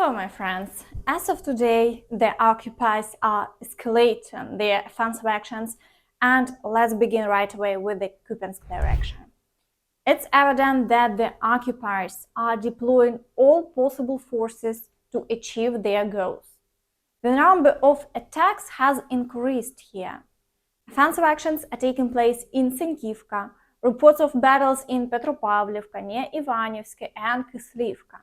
Hello, my friends. As of today, the occupiers are escalating their offensive actions, and let's begin right away with the Kupiansk direction. It's evident that the occupiers are deploying all possible forces to achieve their goals. The number of attacks has increased here. Offensive actions are taking place in Syn'kivka, reports of battles in Petropavlivka, near Ivanivske and Kyslivka.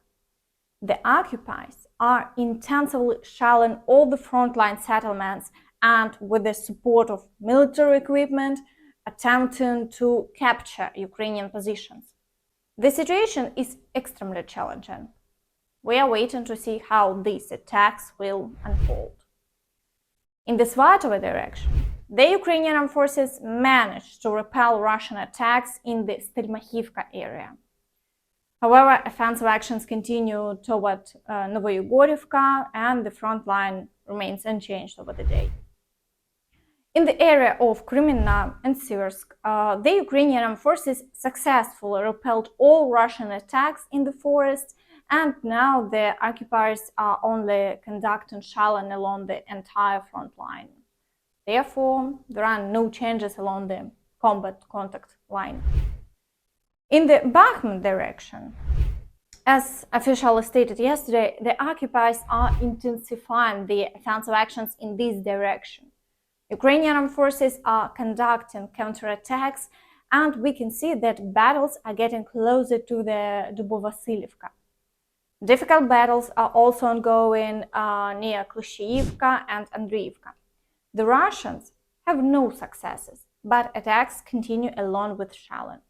The occupiers are intensively shelling all the frontline settlements and, with the support of military equipment, attempting to capture Ukrainian positions. The situation is extremely challenging. We are waiting to see how these attacks will unfold. In the Svatove direction, the Ukrainian Armed Forces managed to repel Russian attacks in the Stel'makhovka area. However, offensive actions continue toward Novoiehorivka, and the front line remains unchanged over the day. In the area of Kreminna and Siversk, the Ukrainian Armed Forces successfully repelled all Russian attacks in the forest, and now the occupiers are only conducting shelling along the entire front line. Therefore, there are no changes along the combat contact line. In the Bakhmut direction, as officially stated yesterday, the occupiers are intensifying the offensive actions in this direction. Ukrainian armed forces are conducting counterattacks, and we can see that battles are getting closer to the Dubovo-Vasylivka. Difficult battles are also ongoing near Kyslivka and Avdiivka. The Russians have no successes, but attacks continue along with shelling.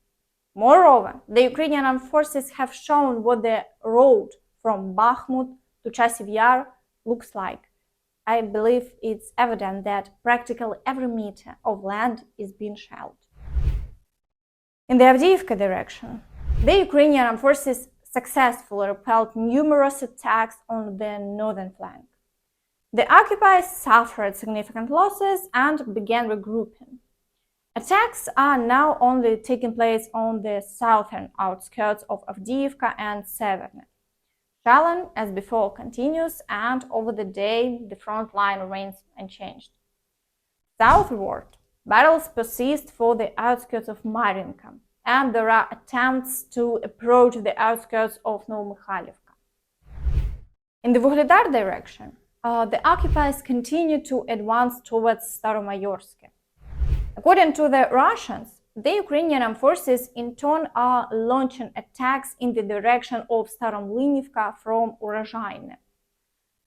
Moreover, the Ukrainian Armed Forces have shown what the road from Bakhmut to Chasiv Yar looks like. I believe it's evident that practically every meter of land is being shelled. In the Avdiivka direction, the Ukrainian Armed Forces successfully repelled numerous attacks on the northern flank. The occupiers suffered significant losses and began regrouping. Attacks are now only taking place on the southern outskirts of Avdiivka and Severne. Shelling, as before, continues, and over the day the front line remains unchanged. Southward, battles persist for the outskirts of Mariinka, and there are attempts to approach the outskirts of Novoiehorivka. In the Vuhledar direction, the occupiers continue to advance towards Staromaiorske. According to the Russians, the Ukrainian Armed Forces in turn are launching attacks in the direction of Staromlynivka from Urozhaine.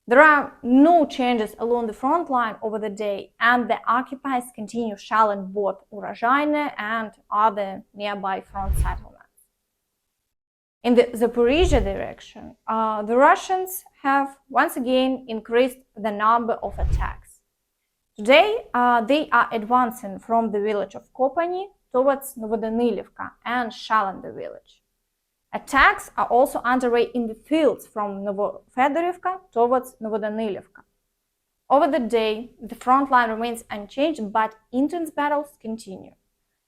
There are no changes along the front line over the day, and the occupiers continue shelling both Urozhaine and other nearby front settlements. In the Zaporizhzhia direction, the Russians have once again increased the number of attacks. Today, they are advancing from the village of Kopani towards Novodanylivka and shelling the village. Attacks are also underway in the fields from Novoiehorivka towards Novodanylivka. Over the day, the front line remains unchanged, but intense battles continue.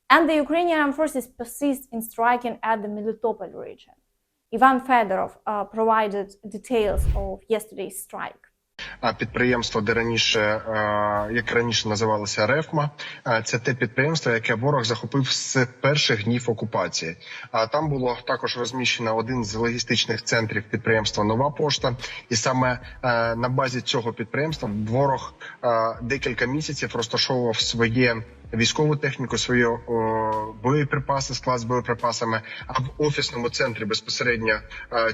And the Ukrainian Armed Forces persist in striking at the Melitopol region. Ivan Fedorov provided details of yesterday's strike. Підприємство, де як раніше називалося РЕФМА, це те підприємство, яке ворог захопив з перших днів окупації. Там було також розміщено один з логістичних центрів підприємства «Нова пошта», і саме на базі цього підприємства ворог декілька місяців розташовував своє військову техніку, свої боєприпаси, склад з боєприпасами, а в офісному центрі безпосередньо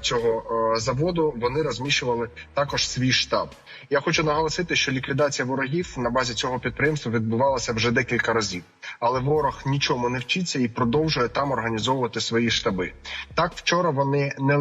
цього заводу вони розміщували також свій штаб. Я хочу наголосити, що ліквідація ворогів на базі цього підприємства відбувалася вже декілька разів. Але ворог нічому не вчиться і продовжує там організовувати свої штаби. Так, вчора вони не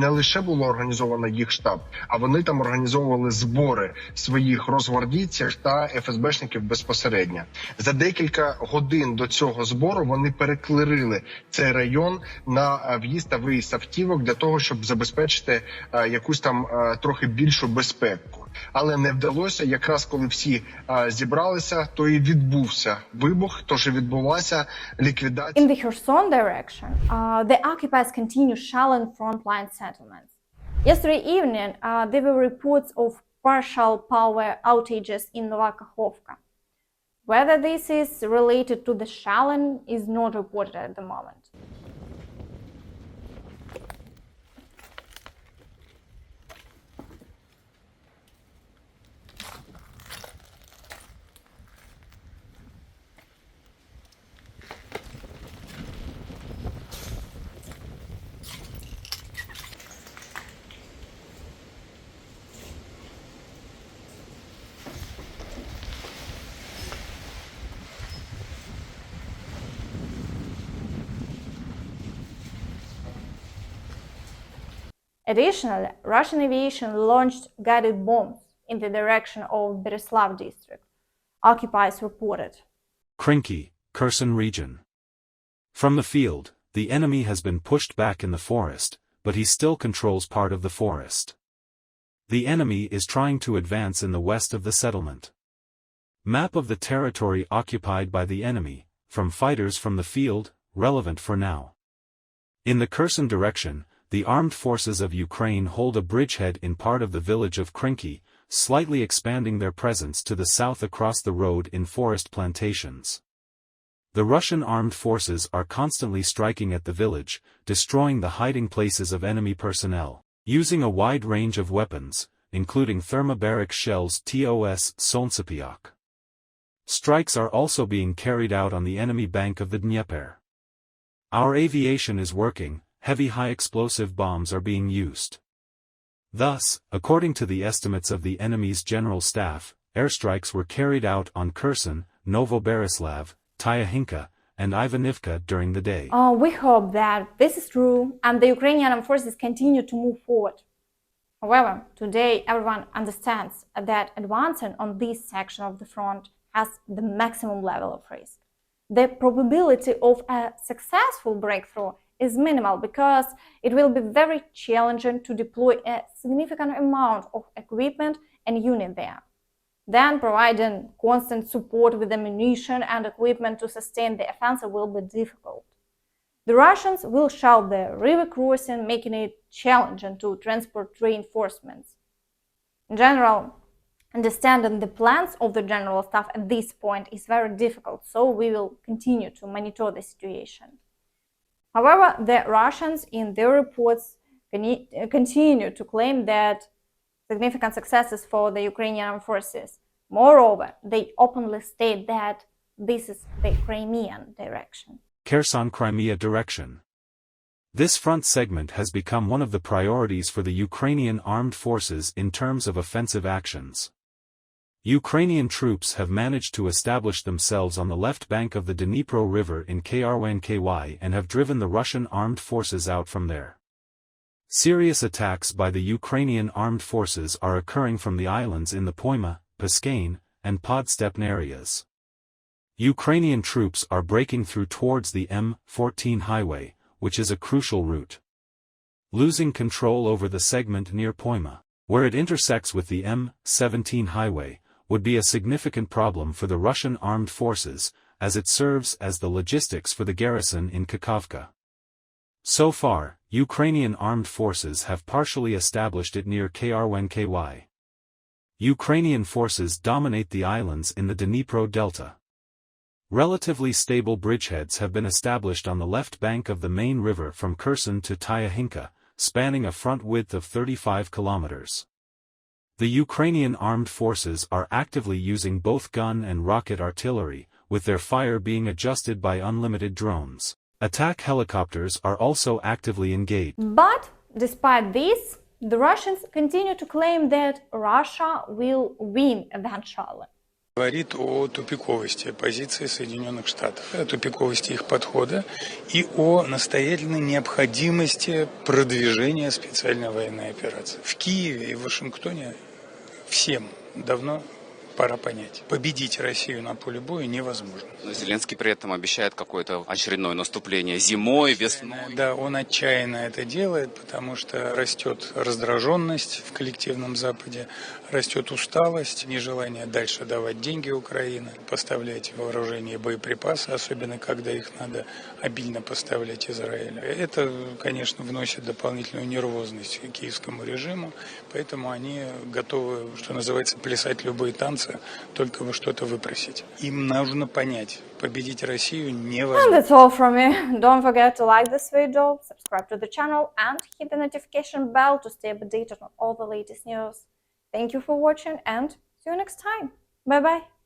лише було організовано їх штаб, а вони там організовували збори своїх розгвардійців та ФСБшників безпосередньо. За декілька годин до цього збору вони переклирили цей район на в'їзд та виїзд автівок для того, щоб забезпечити якусь там трохи більшу безпеку. Але не вдалося, якраз коли всі зібралися, то і відбувся вибух, тож і відбулася ліквідація. In the Kherson direction, the occupiers continue shelling frontline settlements. Yesterday evening, there were reports of partial power outages in Nova Kakhovka. Whether this is related to the shelling is not reported at the moment. Additionally, Russian aviation launched guided bombs in the direction of Bereslav district, occupiers reported. Krinky, Kherson region. From the field, the enemy has been pushed back in the forest, but he still controls part of the forest. The enemy is trying to advance in the west of the settlement. Map of the territory occupied by the enemy, from fighters from the field, relevant for now. In the Kherson direction, the armed forces of Ukraine hold a bridgehead in part of the village of Krinky, slightly expanding their presence to the south across the road in forest plantations. The Russian armed forces are constantly striking at the village, destroying the hiding places of enemy personnel, using a wide range of weapons, including thermobaric shells TOS Syn'kivka. Strikes are also being carried out on the enemy bank of the Dnieper. Our aviation is working. Heavy high-explosive bombs are being used. Thus, according to the estimates of the enemy's general staff, airstrikes were carried out on Kherson, Novoberislav, Tyahinka, and Ivanivske during the day. We hope that this is true and the Ukrainian Armed Forces continue to move forward. However, today everyone understands that advancing on this section of the front has the maximum level of risk. The probability of a successful breakthrough is minimal because it will be very challenging to deploy a significant amount of equipment and unit there. Then providing constant support with ammunition and equipment to sustain the offensive will be difficult. The Russians will shut the river crossing, making it challenging to transport reinforcements. In general, understanding the plans of the General Staff at this point is very difficult, so we will continue to monitor the situation. However, the Russians in their reports continue to claim that significant successes for the Ukrainian Armed Forces. Moreover, they openly state that this is the Crimean direction. Kherson Crimea direction. This front segment has become one of the priorities for the Ukrainian Armed Forces in terms of offensive actions. Ukrainian troops have managed to establish themselves on the left bank of the Dnipro River in Kherson and have driven the Russian armed forces out from there. Serious attacks by the Ukrainian armed forces are occurring from the islands in the Poima, Paskane, and Podstepne areas. Ukrainian troops are breaking through towards the M14 highway, which is a crucial route. Losing control over the segment near Poima, where it intersects with the M17 highway, would be a significant problem for the Russian armed forces, as it serves as the logistics for the garrison in Kakhovka. So far, Ukrainian armed forces have partially established it near Kherson. Ukrainian forces dominate the islands in the Dnipro Delta. Relatively stable bridgeheads have been established on the left bank of the main river from Kherson to Tyahinka, spanning a front width of 35 kilometers. The Ukrainian armed forces are actively using both gun and rocket artillery, with their fire being adjusted by unlimited drones. Attack helicopters are also actively engaged. But, despite this, the Russians continue to claim that Russia will win eventually. Говорит о тупиковости позиции Соединенных Штатов, о тупиковости их подхода и о настоятельной необходимости продвижения специальной военной операции. В Киеве и в Вашингтоне всем давно пора понять. Победить Россию на поле боя невозможно. Но Зеленский при этом обещает какое-то очередное наступление зимой, весной. Да, он отчаянно это делает, потому что растет раздраженность в коллективном Западе, растет усталость, нежелание дальше давать деньги Украине, поставлять вооружение и боеприпасы, особенно когда их надо обильно поставлять Израилю. Это, конечно, вносит дополнительную нервозность киевскому режиму, поэтому они готовы, что называется, плясать любые танцы, только бы что-то выпросить. Им нужно понять, победить Россию невозможно. And that's all from me. Don't forget to like this video, subscribe to the channel and hit the notification bell to stay updated on all the latest news. Thank you for watching and see you next time. Bye bye.